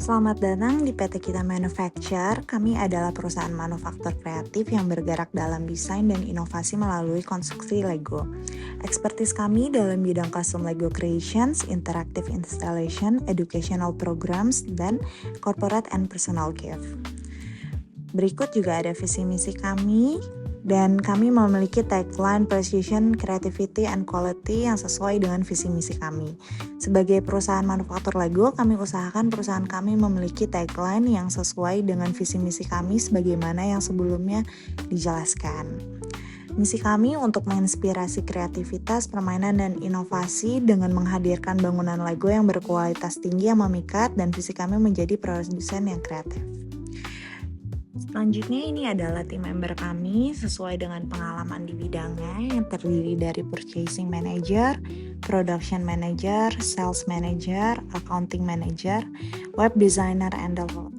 Selamat datang di PT Kita Manufacture. Kami adalah perusahaan manufaktur kreatif yang bergerak dalam desain dan inovasi melalui konstruksi Lego. Ekspertis kami dalam bidang custom Lego creations, interactive installation, educational programs, dan corporate and personal gift. Berikut juga ada visi misi kami, dan kami memiliki tagline Precision, Creativity, and Quality yang sesuai dengan visi misi kami. Sebagai perusahaan manufaktur Lego, kami usahakan perusahaan kami memiliki tagline yang sesuai dengan visi misi kami sebagaimana yang sebelumnya dijelaskan. Misi kami untuk menginspirasi kreativitas, permainan, dan inovasi dengan menghadirkan bangunan Lego yang berkualitas tinggi yang memikat, dan visi kami menjadi produsen yang kreatif. Selanjutnya ini adalah tim member kami sesuai dengan pengalaman di bidangnya yang terdiri dari purchasing manager, production manager, sales manager, accounting manager, web designer and developer,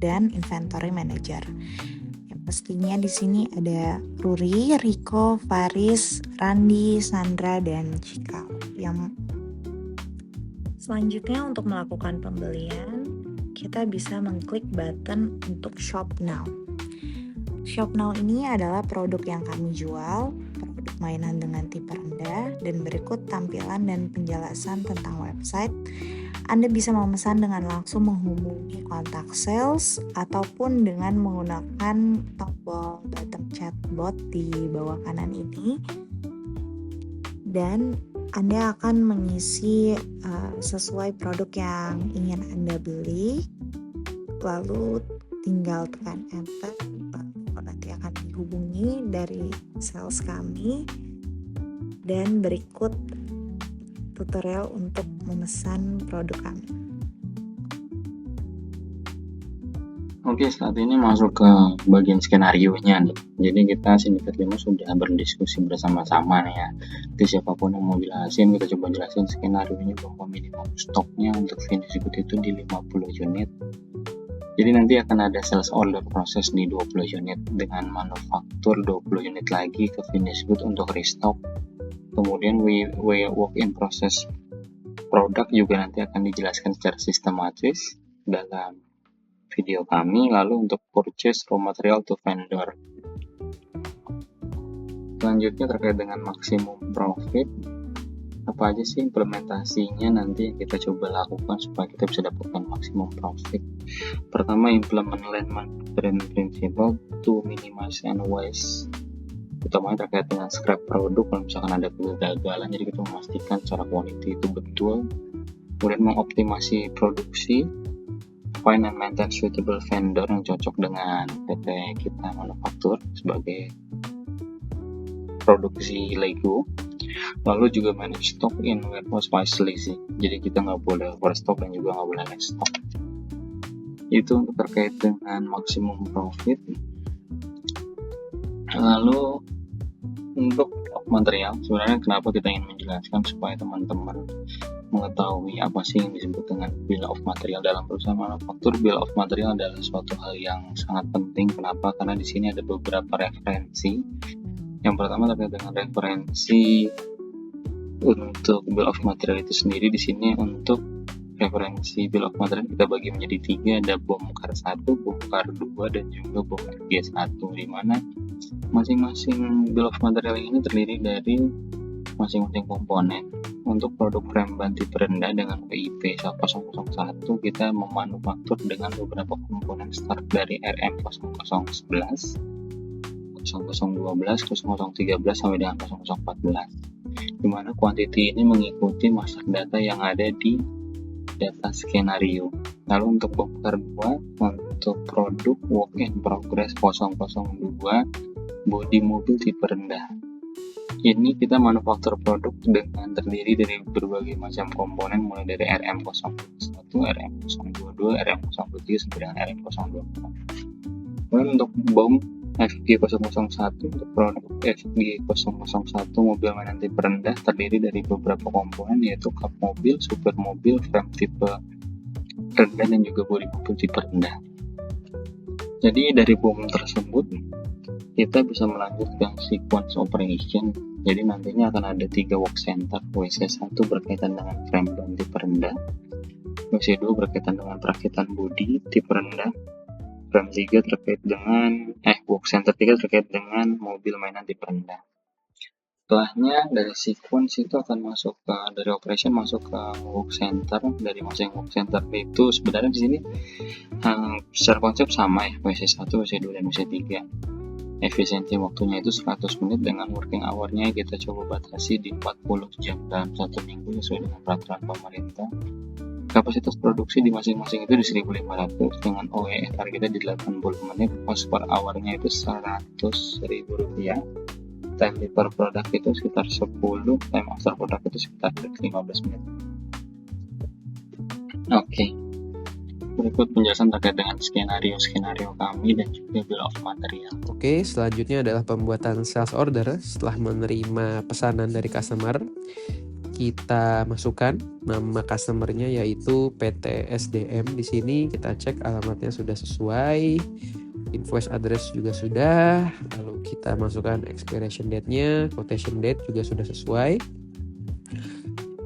dan inventory manager. Yang pastinya di sini ada Ruri, Riko, Faris, Randi, Sandra, dan Cika. Selanjutnya untuk melakukan pembelian, kita bisa mengklik button untuk Shop Now. Shop Now ini adalah produk yang kami jual, produk mainan dengan tipe rendah, dan berikut tampilan dan penjelasan tentang website. Anda bisa memesan dengan langsung menghubungi kontak sales ataupun dengan menggunakan tombol button chatbot di bawah kanan ini. Dan Anda akan mengisi sesuai produk yang ingin Anda beli, lalu tinggal tekan enter, lalu nanti akan dihubungi dari sales kami, dan berikut tutorial untuk memesan produk kami. Oke, saat ini masuk ke bagian skenario-nya nih. Jadi kita Sindikat 5 sudah berdiskusi bersama-sama nih ya. Jadi siapapun yang mau jelasin, kita coba jelasin skenario-nya bahwa minimum stoknya untuk finish good itu di 50 unit. Jadi nanti akan ada sales order proses di 20 unit dengan manufaktur 20 unit lagi ke finish good untuk restock. Kemudian work in process produk juga nanti akan dijelaskan secara sistematis dalam video kami. Lalu untuk purchase raw material to vendor, selanjutnya terkait dengan maksimum profit, apa aja sih implementasinya nanti yang kita coba lakukan supaya kita bisa dapatkan maksimum profit. Pertama, implement lean management principle to minimize and waste, utamanya terkait dengan scrap produk kalau misalkan ada kegagalan, jadi kita memastikan secara quality itu betul. Kemudian mengoptimasi produksi, find and maintain suitable vendor yang cocok dengan PT Kita Manufaktur sebagai produksi Lego. Lalu juga manage stock in warehouse wisely sih, jadi kita nggak boleh overstock dan juga nggak boleh less stock. Itu untuk terkait dengan maksimum profit. Lalu untuk material, sebenarnya kenapa kita ingin menjelaskan supaya teman-teman mengetahui apa sih yang disebut dengan bill of material dalam perusahaan manufaktur. Bill of material adalah suatu hal yang sangat penting. Kenapa? Karena di sini ada beberapa referensi. Yang pertama terkait dengan referensi untuk bill of material itu sendiri. Di sini untuk referensi bill of material kita bagi menjadi 3, ada bongkar 1, bongkar 2, dan juga bongkar G1, di mana masing-masing bill of material ini terdiri dari masing-masing komponen. Untuk produk frame ban tipe rendah dengan PIP 001 kita memanufaktur dengan beberapa komponen start dari RM0011, 0012, 0013 sampai dengan 0014, dimana quantity ini mengikuti master data yang ada di data skenario. Lalu untuk bongkar 2, untuk produk work in progress 002 bodi mobil tipe rendah, ini kita manufaktur produk dengan terdiri dari berbagai macam komponen mulai dari RM001, RM022, RM023 sampai dengan RM024. Kemudian untuk bom FG001, untuk produk FG001 mobil mainan tipe rendah terdiri dari beberapa komponen, yaitu kap mobil, super mobil, frame tipe rendah, dan juga bodi mobil tipe rendah. Jadi dari bom tersebut kita bisa melanjutkan sequence operation. Jadi nantinya akan ada 3 work center. WC1 berkaitan dengan frame ban tipe rendah, WC2 berkaitan dengan perakitan bodi tipe rendah. Frame 3 terkait dengan work center 3 terkait dengan mobil mainan tipe rendah. Setelahnya dari sequence itu akan masuk ke dari operation masuk ke work center. Dari masing work center itu sebenarnya di sini secara konsep sama ya, WC1, WC2 dan WC3. Efisiensi waktunya itu 100 menit dengan working hour-nya kita coba batasi di 40 jam dalam 1 minggu sesuai dengan peraturan pemerintah. Kapasitas produksi di masing-masing itu di 1500 dengan OEE targetnya di 80 menit, cost per hour-nya itu 100.000 rupiah. Time per produk itu sekitar 10, time after produk itu sekitar 15 menit. Oke. Berikut penjelasan terkait dengan skenario kami dan juga bill of material. Oke, selanjutnya adalah pembuatan sales order. Setelah menerima pesanan dari customer, kita masukkan nama customernya yaitu PT SDM. Di sini kita cek alamatnya sudah sesuai, invoice address juga sudah, lalu kita masukkan expiration date-nya, quotation date juga sudah sesuai.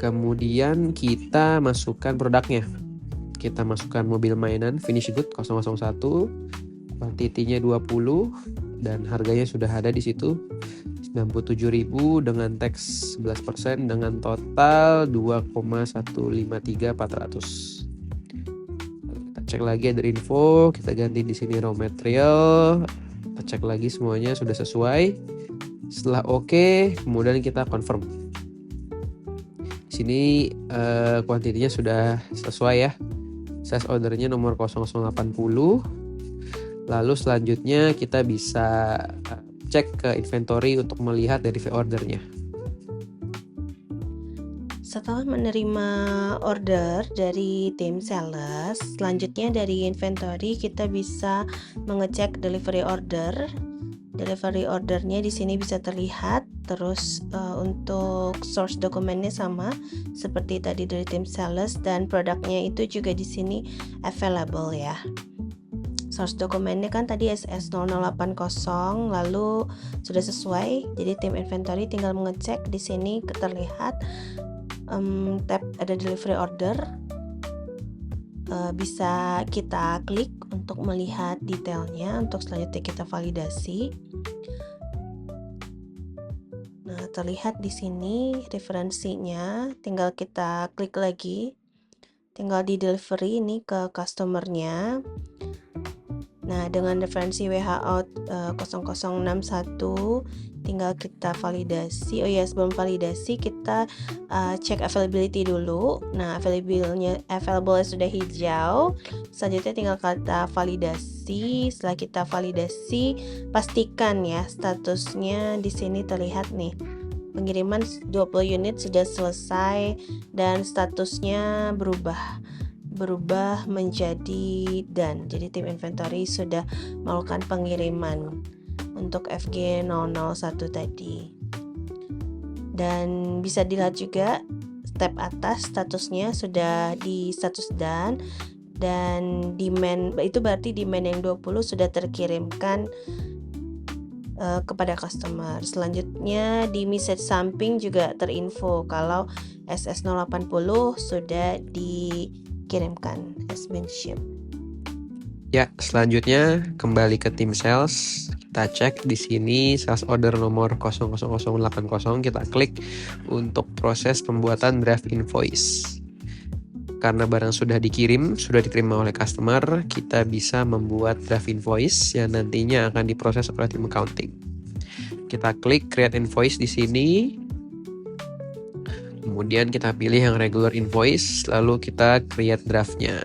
Kemudian kita masukkan produknya. Kita masukkan mobil mainan finish good 001, quantity-nya 20 dan harganya sudah ada di situ. 97.000 dengan tax 11% dengan total 2,153400. Kita cek lagi ada info, kita ganti di sini raw material. Kita cek lagi semuanya sudah sesuai. Setelah oke, kemudian kita confirm. Di sini kuantitinya sudah sesuai ya. Size ordernya nomor 0080. Lalu selanjutnya kita bisa cek ke inventory untuk melihat dari ordernya. Setelah menerima order dari tim sales, selanjutnya dari inventory kita bisa mengecek delivery order. Delivery ordernya di sini bisa terlihat. Terus untuk source dokumennya sama seperti tadi dari tim sales dan produknya itu juga di sini available ya. Source dokumennya kan tadi SS0080 lalu sudah sesuai. Jadi tim inventory tinggal mengecek di sini terlihat tab ada delivery order. Bisa kita klik untuk melihat detailnya untuk selanjutnya kita validasi. Nah, terlihat di sini referensinya, tinggal kita klik lagi. Tinggal di delivery ini ke customernya. Nah, dengan referensi WHO 0061 tinggal kita validasi. Oh ya, sebelum validasi kita cek availability dulu. Nah, available sudah hijau. Selanjutnya tinggal kita validasi. Setelah kita validasi, pastikan ya statusnya di sini terlihat nih. Pengiriman 20 unit sudah selesai dan statusnya berubah menjadi done. Jadi tim inventory sudah melakukan pengiriman untuk FG001 tadi. Dan bisa dilihat juga tab atas statusnya sudah di status done dan demand itu berarti demand yang 20 sudah terkirimkan kepada customer. Selanjutnya di message samping juga terinfo kalau SS080 sudah dikirimkan has been shipped. Ya, selanjutnya kembali ke tim sales. Kita cek di sini sales order nomor 00080, kita klik untuk proses pembuatan draft invoice. Karena barang sudah dikirim, sudah diterima oleh customer, kita bisa membuat draft invoice yang nantinya akan diproses oleh tim accounting. Kita klik create invoice di sini. Kemudian kita pilih yang regular invoice, lalu kita create draftnya.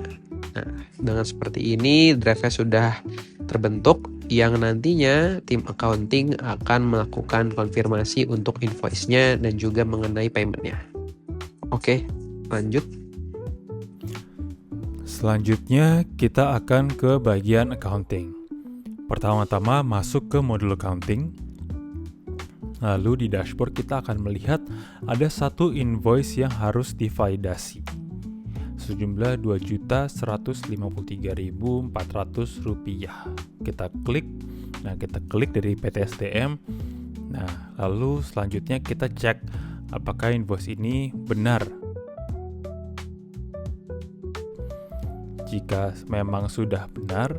Nah, dengan seperti ini draftnya sudah terbentuk yang nantinya tim accounting akan melakukan konfirmasi untuk invoice-nya dan juga mengenai payment-nya. Oke, lanjut. Selanjutnya kita akan ke bagian accounting. Pertama-tama masuk ke modul accounting. Lalu di dashboard kita akan melihat ada satu invoice yang harus divalidasi. Sejumlah Rp2.153.400. Kita klik. Nah, kita klik dari PT SDM. Nah, lalu selanjutnya kita cek apakah invoice ini benar. Jika memang sudah benar,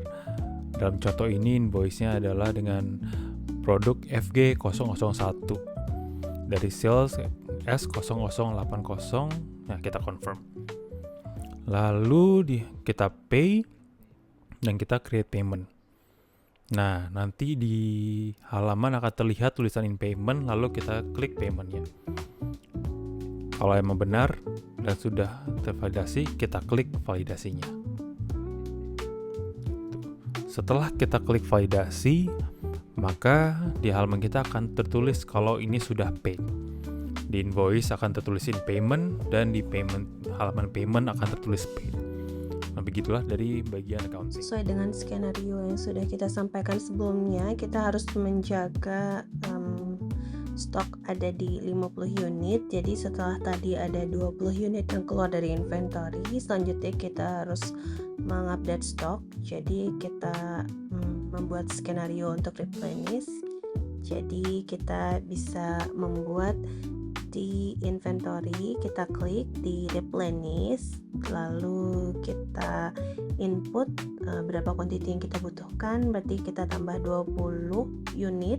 dalam contoh ini invoice-nya adalah dengan produk FG001 dari sales S0080. Nah, kita confirm. Lalu kita pay dan kita create payment. Nah, nanti di halaman akan terlihat tulisan in payment, lalu kita klik payment-nya. Kalau emang benar dan sudah tervalidasi, kita klik validasinya. Setelah kita klik validasi, maka di halaman kita akan tertulis kalau ini sudah paid. Di invoice akan tertulis in payment, dan di halaman payment akan tertulis paid. Nah, begitulah dari bagian accounting. Sesuai dengan skenario yang sudah kita sampaikan sebelumnya, kita harus menjaga stok ada di 50 unit. Jadi setelah tadi ada 20 unit yang keluar dari inventory, selanjutnya kita harus mengupdate stok. Jadi kita membuat skenario untuk replenish. Jadi kita bisa membuat di inventory, kita klik di replenish, lalu kita input berapa quantity yang kita butuhkan, berarti kita tambah 20 unit,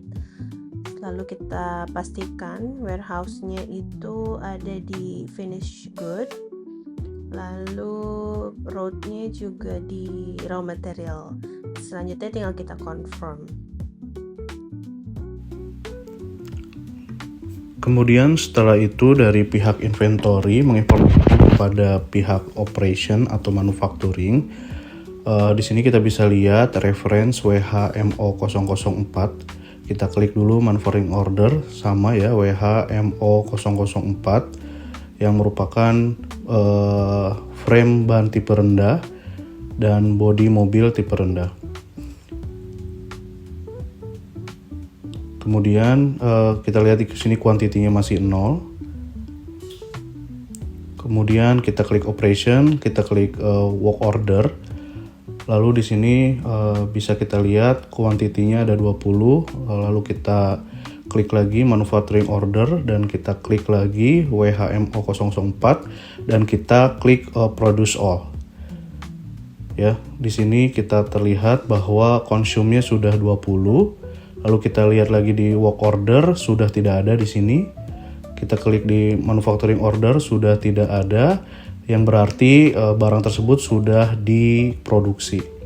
lalu kita pastikan warehouse-nya itu ada di finished good, lalu road-nya juga di raw material. Selanjutnya tinggal kita confirm. Kemudian setelah itu dari pihak inventory menginformasikan kepada pihak operation atau manufacturing. Di sini kita bisa lihat reference WHMO004. Kita klik dulu manufacturing order, sama ya, WHMO004 yang merupakan frame ban tipe rendah dan bodi mobil tipe rendah. Kemudian kita lihat di sini kuantitinya masih 0. Kemudian kita klik operation, kita klik work order. Lalu di sini bisa kita lihat kuantitinya ada 20. Lalu kita klik lagi manufacturing order dan kita klik lagi WHMO004 dan kita klik produce all. Ya, di sini kita terlihat bahwa consume-nya sudah 20. Lalu kita lihat lagi di work order, sudah tidak ada di sini. Kita klik di manufacturing order, sudah tidak ada, yang berarti barang tersebut sudah diproduksi.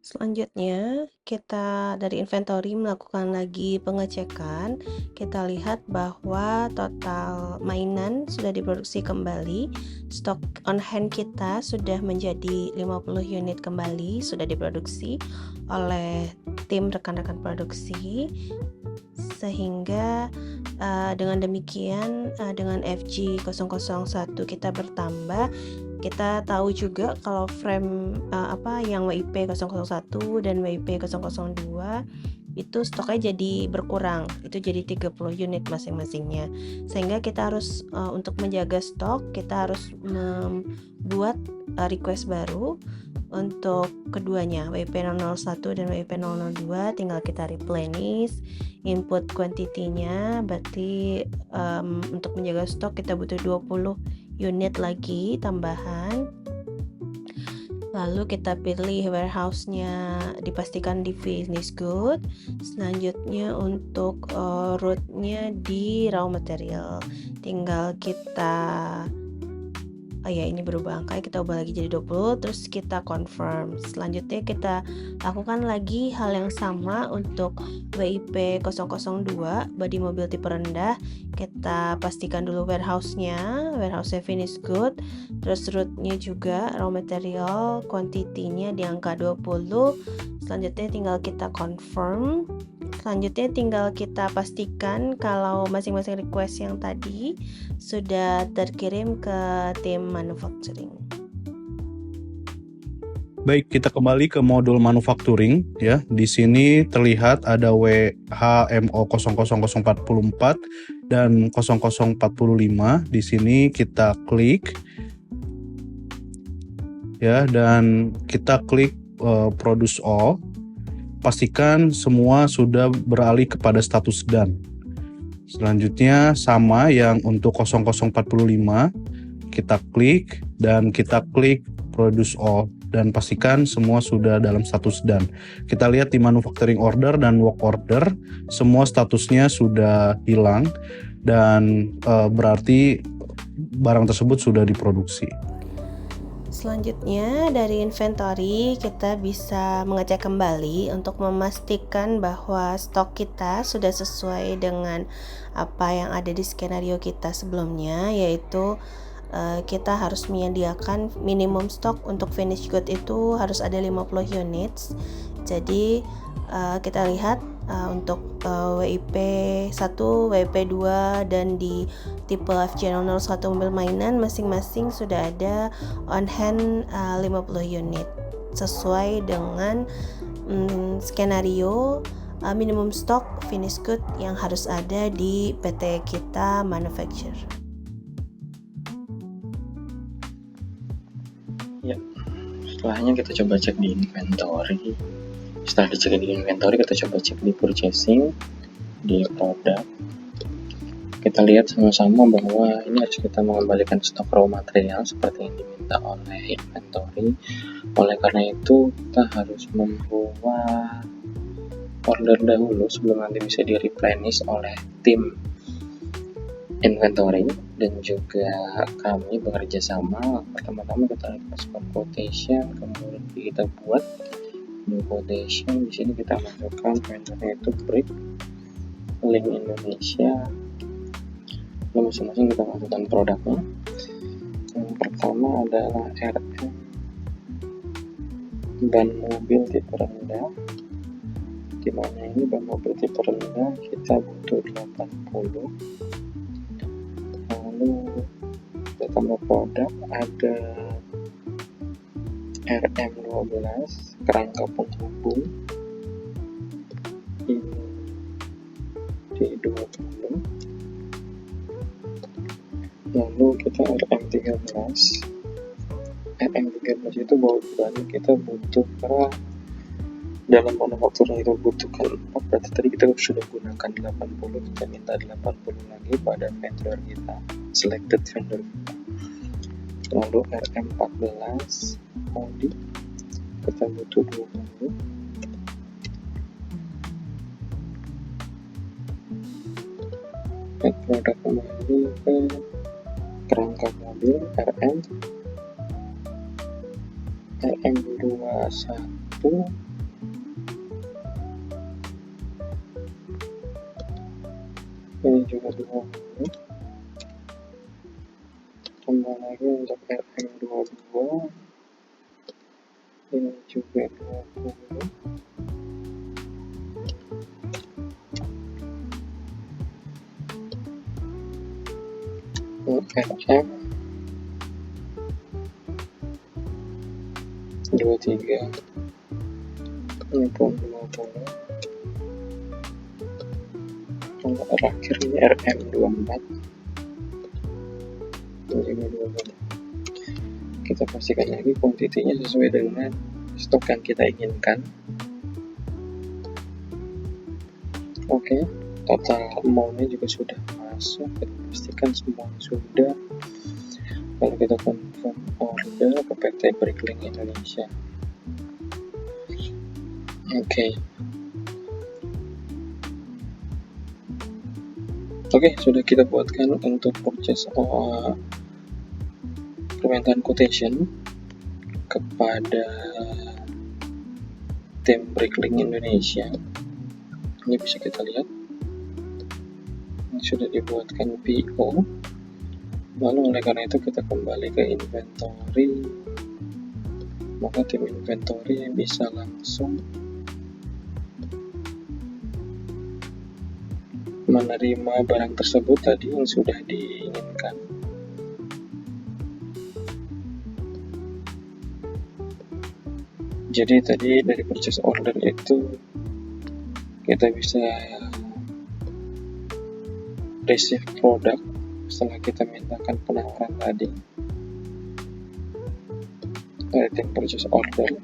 Selanjutnya, kita dari inventory melakukan lagi pengecekan. Kita lihat bahwa total mainan sudah diproduksi kembali. Stok on hand kita sudah menjadi 50 unit kembali, sudah diproduksi oleh tim rekan-rekan produksi. Sehingga dengan demikian dengan FG001 kita bertambah. Kita tahu juga kalau frame yang WIP 001 dan WIP 002 itu stoknya jadi berkurang, itu jadi 30 unit masing-masingnya. Sehingga kita harus untuk menjaga stok, kita harus membuat request baru untuk keduanya, WIP 001 dan WIP 002. Tinggal kita replenish, input quantity-nya, berarti untuk menjaga stok kita butuh 20 unit lagi tambahan. Lalu kita pilih warehouse-nya dipastikan di finish good. Selanjutnya untuk route-nya di raw material, tinggal kita ini berubah angka, kita ubah lagi jadi 20, terus kita confirm. Selanjutnya kita lakukan lagi hal yang sama untuk WIP 002 body mobil tipe rendah. Kita pastikan dulu warehouse-nya finish good, terus route-nya juga raw material, quantity-nya di angka 20. Selanjutnya tinggal kita confirm. Selanjutnya tinggal kita pastikan kalau masing-masing request yang tadi sudah terkirim ke tim manufacturing. Baik, kita kembali ke modul manufacturing ya. Di sini terlihat ada WHMO00044 dan 0045. Di sini kita klik ya, dan kita klik produce all. Pastikan semua sudah beralih kepada status done. Selanjutnya sama yang untuk 0045 kita klik dan kita klik produce all dan pastikan semua sudah dalam status done. Kita lihat di manufacturing order dan work order semua statusnya sudah hilang dan berarti barang tersebut sudah diproduksi. Selanjutnya dari inventory kita bisa mengecek kembali untuk memastikan bahwa stok kita sudah sesuai dengan apa yang ada di skenario kita sebelumnya, yaitu kita harus menyediakan minimum stok untuk finished good itu harus ada 50 units. Jadi kita lihat untuk WIP 1, WIP 2 dan di tipe FJ001 mobil mainan masing-masing sudah ada on hand 50 unit sesuai dengan skenario minimum stok finished good yang harus ada di PT kita manufacture. Ya, setelahnya kita coba cek di inventory. Setelah dicek di inventory, kita coba cek di purchasing, di produk. Kita lihat sama-sama bahwa ini harus kita mengembalikan stok raw material seperti yang diminta oleh inventory. Oleh karena itu, kita harus membuat order dahulu sebelum nanti bisa di-replenish oleh tim inventory, dan juga kami bekerja sama. Pertama-tama kita request for quotation, kemudian kita buat new quotation. Di sini kita masukkan vendornya itu Brick, Link Indonesia, lalu masing-masing kita masukkan produknya. Yang pertama adalah RM ban mobil tipe rendah, dimana ini ban mobil tipe rendah kita butuh 80. Lalu kita tambah produk, ada RM12 kerangka penghubung ini di 20. Lalu kita RM13 itu baut ban kita butuh karena dalam manufaktur itu butuhkan, berarti tadi kita sudah gunakan 80, kita minta 80 lagi pada vendor kita, selected vendor kita. Lalu RM14 Audi kita butuh 20. Produk kembali ke kerangka mobil RM21 ini juga 20. Tambah lagi untuk RM22 ini juga 20. RM 23 ini pun 20. Yang terakhir ini RM 24 ini juga 20. Kita pastikan lagi kuantitinya sesuai dengan stok yang kita inginkan. Oke, total amount-nya juga sudah masuk. Kita pastikan semua sudah. Lalu kita confirm order ke PT Bricklink Indonesia. Oke, sudah kita buatkan untuk purchase permintaan quotation kepada tim Bricklink Indonesia. Ini bisa kita lihat, ini sudah dibuatkan PO. Lalu oleh karena itu kita kembali ke inventory, maka tim inventory bisa langsung menerima barang tersebut tadi yang sudah diinginkan. Jadi tadi dari purchase order itu kita bisa receive produk setelah kita mintakan penawaran tadi dari tim purchase order,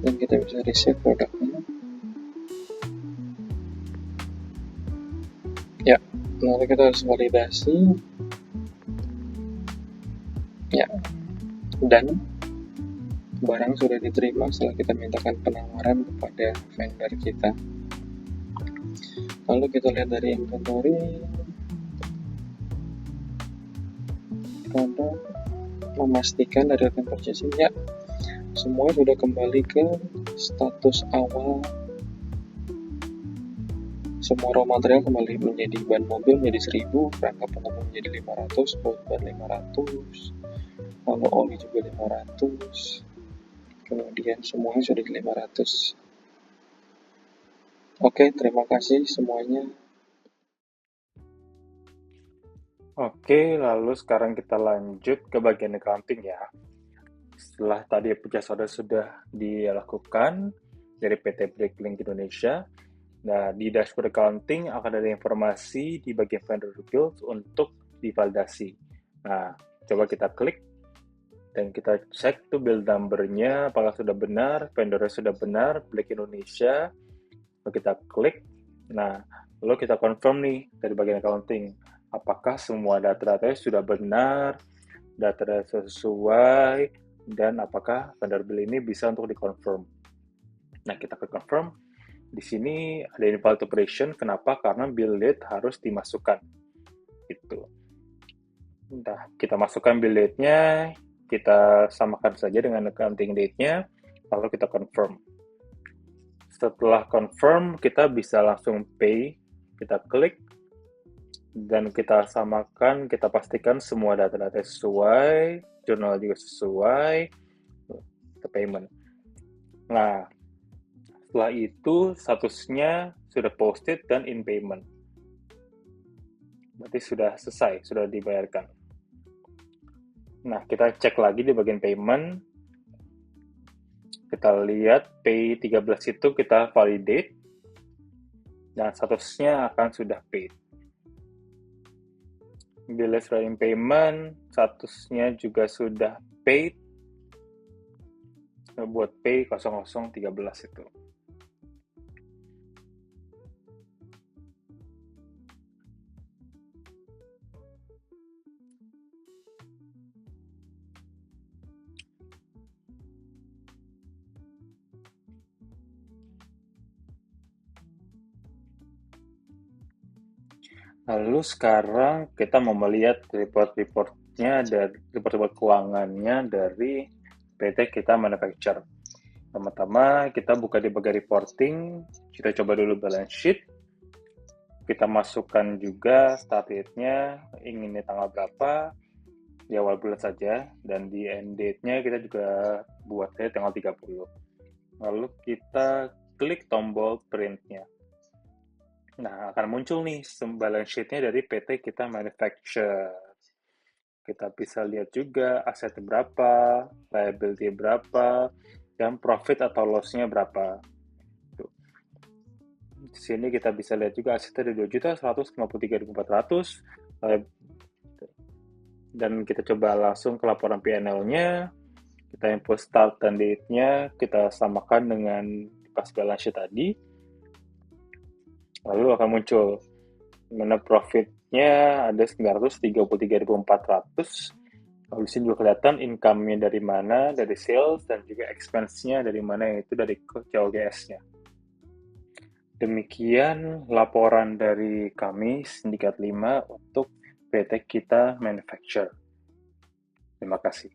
dan kita bisa receive produknya. Ya, Lalu kita harus validasi. Ya, dan barang sudah diterima setelah kita mintakan penawaran kepada vendor kita. Lalu kita lihat dari inventory, karena memastikan dari rekan purchasing, ya, semua sudah kembali ke status awal. Semua raw material kembali menjadi ban mobil menjadi 1000, rangka pengemudi menjadi 500, baut ban 500, lalu oli juga 500, kemudian semuanya sudah di 500. Oke, terima kasih semuanya. Oke, lalu sekarang kita lanjut ke bagian accounting ya. Setelah tadi purchase order sudah dilakukan dari PT Bricklink Indonesia, nah di dashboard accounting akan ada informasi di bagian vendor bills untuk divalidasi. Nah, coba kita klik dan kita cek tuh bill number-nya apakah sudah benar, vendornya sudah benar, Blick Indonesia. Lalu kita klik. Nah, lalu kita confirm nih dari bagian accounting, apakah semua data-datanya sudah benar, data sesuai, dan apakah vendor bill ini bisa untuk dikonfirm. Nah, kita klik confirm. Di sini ada invalid operation. Kenapa? Karena bill date harus dimasukkan. Gitu. Nah, kita masukkan bill date-nya, kita samakan saja dengan accounting date-nya, lalu kita confirm. Setelah confirm, kita bisa langsung pay. Kita klik, dan kita samakan, kita pastikan semua data-data sesuai, jurnal juga sesuai, ke payment. Nah, setelah itu statusnya sudah posted dan in payment. Berarti sudah selesai, sudah dibayarkan. Nah, kita cek lagi di bagian payment. Kita lihat pay 13 itu kita validate dan statusnya akan sudah paid. Bila sudah in payment, statusnya juga sudah paid. Buat pay 0013 itu. Lalu sekarang kita mau melihat report-reportnya dari report-report keuangannya dari PT kita manufacture. Pertama, kita buka di bagian reporting, kita coba dulu balance sheet. Kita masukkan juga start date-nya, inginnya tanggal berapa, di awal bulan saja, dan di end date-nya kita juga buatnya tanggal 30. Lalu kita klik tombol print-nya. Nah, akan muncul nih balance sheet-nya dari PT kita manufacture. Kita bisa lihat juga aset berapa, liability berapa, dan profit atau loss-nya berapa. Tuh. Di sini kita bisa lihat juga asetnya ada 2.153.400, dan kita coba langsung ke laporan P&L-nya, kita input start dan date-nya, kita samakan dengan pas balance sheet tadi. Lalu akan muncul mana profitnya ada 933.400. Lalu di sini juga kelihatan income-nya dari mana, dari sales, dan juga expense-nya dari mana, yaitu dari COGS-nya. Demikian laporan dari kami, Sindikat 5, untuk PT kita Manufacture. Terima kasih.